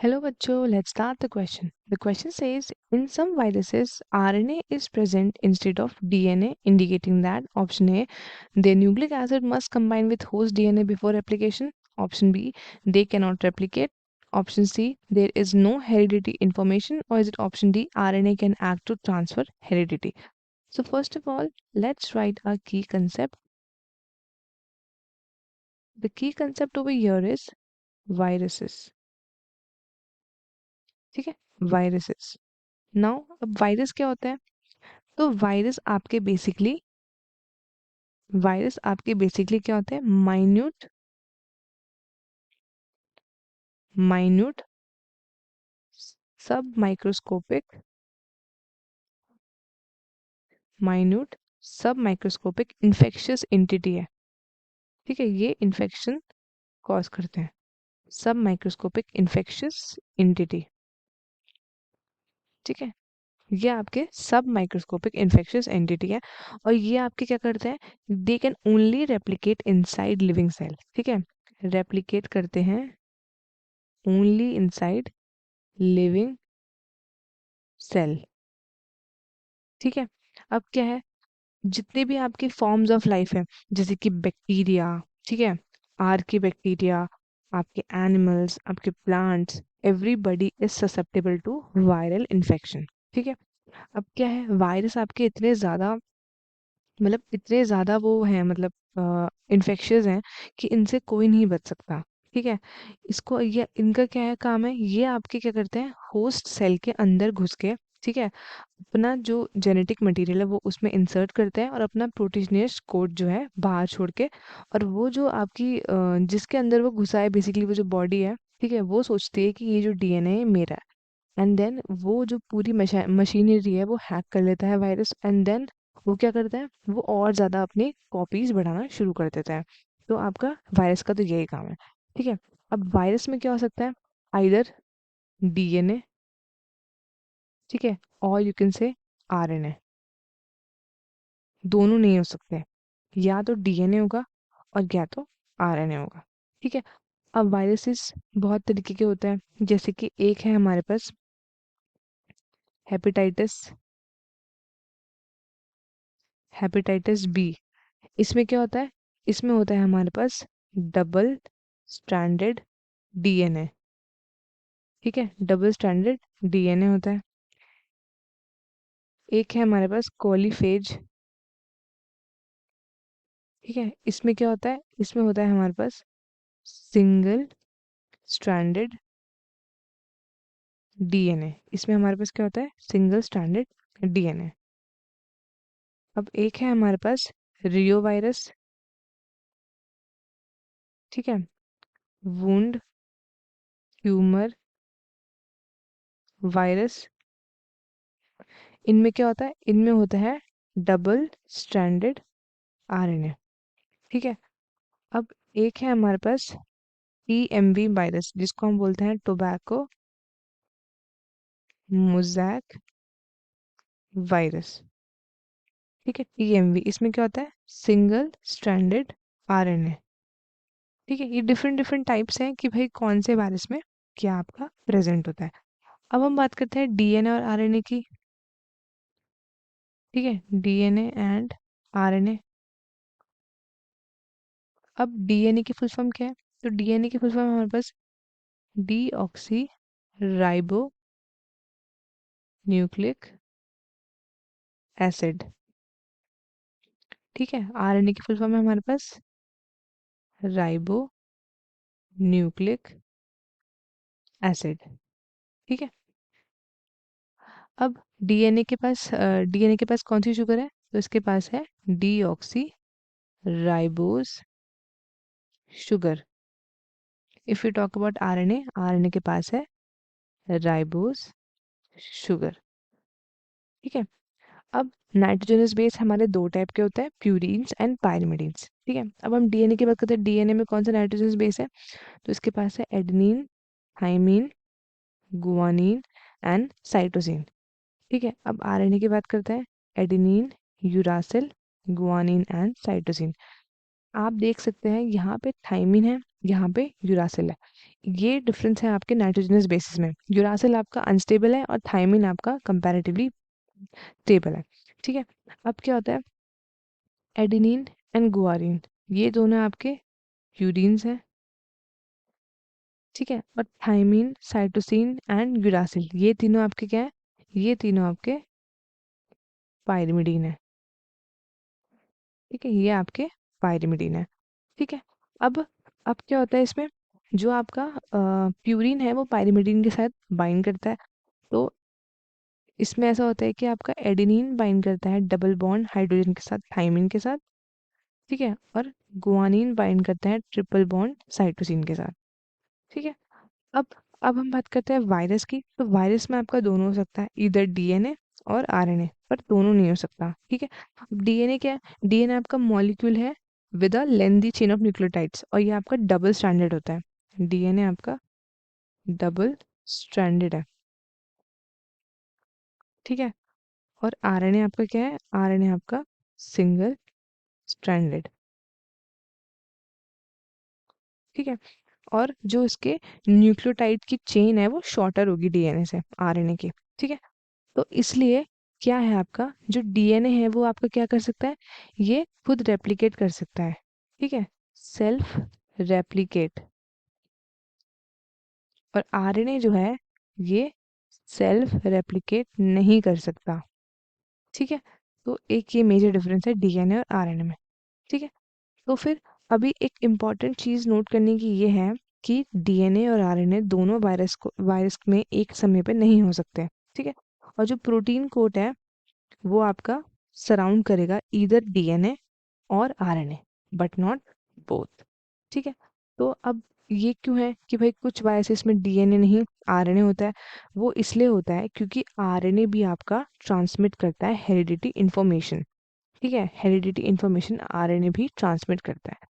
Hello, Bacho. Let's start the question. The question says, in some viruses, RNA is present instead of DNA, indicating that option A, their nucleic acid must combine with host DNA before replication. Option B, they cannot replicate. Option C, there is no heredity information. Or is it option D, RNA can act to transfer heredity? So, first of all, let's write a key concept. The key concept over here is viruses. ठीक है, viruses. Now अब virus क्या होता है? तो virus आपके basically क्या होते हैं? माइन्यूट सब माइक्रोस्कोपिक इन्फेक्शियस एंटिटी है। ठीक है, ये इन्फेक्शन कॉज करते हैं। सब माइक्रोस्कोपिक इन्फेक्शियस एंटिटी, ठीक है, ये आपके सब माइक्रोस्कोपिक इन्फेक्शियस एंटिटी है। और ये आपके क्या करते हैं? They can only replicate inside living cell. ठीक है, रेप्लिकेट करते हैं ओनली इनसाइड लिविंग सेल। ठीक है, अब क्या है, जितने भी आपके फॉर्म्स ऑफ लाइफ है, जैसे कि बैक्टीरिया, ठीक है, आर्की बैक्टीरिया, आपके एनिमल्स, आपके plants, everybody is susceptible to viral infection. ठीक है, अब क्या है, वायरस आपके इतने ज़्यादा वो हैं, मतलब इन्फेक्शियस हैं कि इनसे कोई नहीं बच सकता। ठीक है, इसको ये इनका क्या है, काम है, ये आपके क्या करते हैं, होस्ट सेल के अंदर घुस के, ठीक है, अपना जो जेनेटिक मटेरियल है वो उसमें इंसर्ट करते हैं और अपना प्रोटीनियस कोड जो है बाहर छोड़ के, और वो जो आपकी जिसके अंदर वो घुसा है, बेसिकली वो जो बॉडी है, ठीक है, वो सोचती है कि ये जो डीएनए है मेरा है। एंड देन वो जो पूरी मशीनरी है वो हैक कर लेता है वायरस। एंड देन वो क्या करता है, वो और ज़्यादा अपनी कॉपीज बढ़ाना शुरू कर देता है। तो आपका वायरस का तो यही काम है। ठीक है, अब वायरस में क्या हो सकता है? आइदर डीएनए, ठीक है, और यू कैन से आरएनए। दोनों नहीं हो सकते, या तो डीएनए होगा और या तो आरएनए होगा। ठीक है, अब वायरसेस बहुत तरीके के होते हैं, जैसे कि एक है हमारे पास हेपेटाइटिस हेपेटाइटिस बी। इसमें क्या होता है? इसमें होता है हमारे पास डबल स्ट्रैंडेड डीएनए। ठीक है, डबल स्ट्रैंडेड डीएनए होता है। एक है हमारे पास कोलीफेज। ठीक है, इसमें क्या होता है? इसमें होता है हमारे पास सिंगल स्ट्रैंडेड डीएनए। इसमें हमारे पास क्या होता है? Single stranded DNA. अब एक है हमारे पास रियो वायरस। ठीक है, वुंड ह्यूमर वायरस। इनमें क्या होता है? इनमें होता है डबल स्ट्रैंडेड आरएनए। ठीक है, अब एक है हमारे पास टीएमवी वायरस, जिसको हम बोलते हैं टोबैको मोज़ैक वायरस। ठीक है, टीएमवी, इसमें क्या होता है? Single stranded RNA. ठीक है, ये डिफरेंट डिफरेंट टाइप्स हैं कि भाई कौन से वायरस में क्या आपका प्रेजेंट होता है। अब हम बात करते हैं डीएनए और आरएनए की। ठीक है, डीएनए एंड आरएनए। अब डीएनए की फुल फॉर्म क्या है? तो डीएनए की फुल फॉर्म हमारे पास डीऑक्सी राइबो न्यूक्लिक एसिड। ठीक है, आरएनए की फुल फॉर्म है हमारे पास राइबो न्यूक्लिक एसिड। ठीक है, अब डीएनए के पास कौन सी शुगर है? तो इसके पास है deoxy ribose sugar. If you talk about RNA, RNA के पास है राइबोज शुगर। ठीक है, अब नाइट्रोजनस बेस हमारे दो टाइप के होते हैं, प्यूरीन्स एंड पायरिमिडीन्स। ठीक है, अब हम डीएनए की बात करते हैं, डीएनए में कौन सा नाइट्रोजनस बेस है? तो इसके पास है adenine, thymine, guanine and cytosine. ठीक है, अब आरएनए की बात करते हैं, adenine, uracil, guanine and cytosine. आप देख सकते हैं यहाँ पे थाइमिन है, यहाँ पे यूरासिल है। ये डिफरेंस है आपके नाइट्रोजनस बेसिस में। यूरासिल आपका अनस्टेबल है और थाइमिन आपका कंपैरेटिवली स्टेबल है। ठीक है, अब क्या होता है, एडेनिन एंड गुआनिन, ये दोनों आपके यूरिन्स हैं। ठीक है, और थाइमिन, साइटोसिन एंड यूरासिल, ये तीनों आपके क्या है, ये तीनों आपके पायरिमिडीन है। ठीक है, ये आपके पायरिमिडीन है। ठीक है, अब क्या होता है इसमें, जो आपका प्यूरिन है वो पायरिमिडीन के साथ बाइंड करता है। तो इसमें ऐसा होता है कि आपका एडेनिन बाइंड करता है डबल बॉन्ड हाइड्रोजन के साथ थाइमिन के साथ। ठीक है, और गुआनिन बाइंड करता है ट्रिपल बॉन्ड साइटोसिन के साथ। ठीक है, अब अब हम बात करते हैं वायरस की। तो वायरस में आपका दोनों हो सकता है, इधर डीएनए और आरएनए, पर दोनों नहीं हो सकता। ठीक है, डीएनए क्या है, डीएनए आपका मॉलिक्यूल है with a lengthy chain of nucleotides, और ये आपका डबल स्ट्रैंडेड होता है। डीएनए आपका डबल स्ट्रैंडेड है। ठीक है, और आरएनए आपका क्या है, आरएनए आपका सिंगल स्ट्रैंडेड। ठीक है, और जो इसके न्यूक्लियोटाइड की चेन है वो शॉर्टर होगी डीएनए से, आरएनए की। ठीक है, तो इसलिए क्या है, आपका जो डीएनए है वो आपका क्या कर सकता है, ये खुद रेप्लिकेट कर सकता है। ठीक है, सेल्फ रेप्लिकेट। और आरएनए जो है ये सेल्फ रेप्लिकेट नहीं कर सकता। ठीक है, तो एक ये मेजर डिफरेंस है डीएनए और आरएनए में। ठीक है, तो फिर अभी एक इम्पॉर्टेंट चीज़ नोट करने की ये है कि डीएनए और आरएनए दोनों वायरस में एक समय पे नहीं हो सकते। ठीक है, और जो प्रोटीन कोट है वो आपका सराउंड करेगा ईदर डीएनए और आरएनए, बट नॉट बोथ। ठीक है, तो अब ये क्यों है कि भाई कुछ वायरसेस में डीएनए नहीं आरएनए होता है, वो इसलिए होता है क्योंकि आरएनए भी आपका ट्रांसमिट करता है हेरिडिटी इंफॉर्मेशन। ठीक है, हेरिडिटी इंफॉर्मेशन आरएनए भी ट्रांसमिट करता है।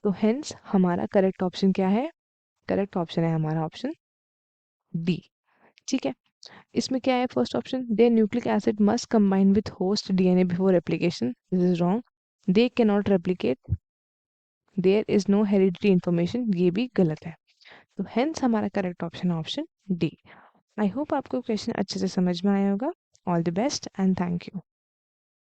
तो हेंस हमारा करेक्ट ऑप्शन क्या है, करेक्ट ऑप्शन है हमारा ऑप्शन डी। ठीक है, इसमें क्या है, first option, their nucleic acid must combine with host DNA before replication, this is wrong. They can not replicate, there is no heredity information, ये भी गलत है। तो हेंस हमारा करेक्ट ऑप्शन है ऑप्शन डी। आई होप आपको question अच्छे से समझ में आया होगा। All the best and thank you.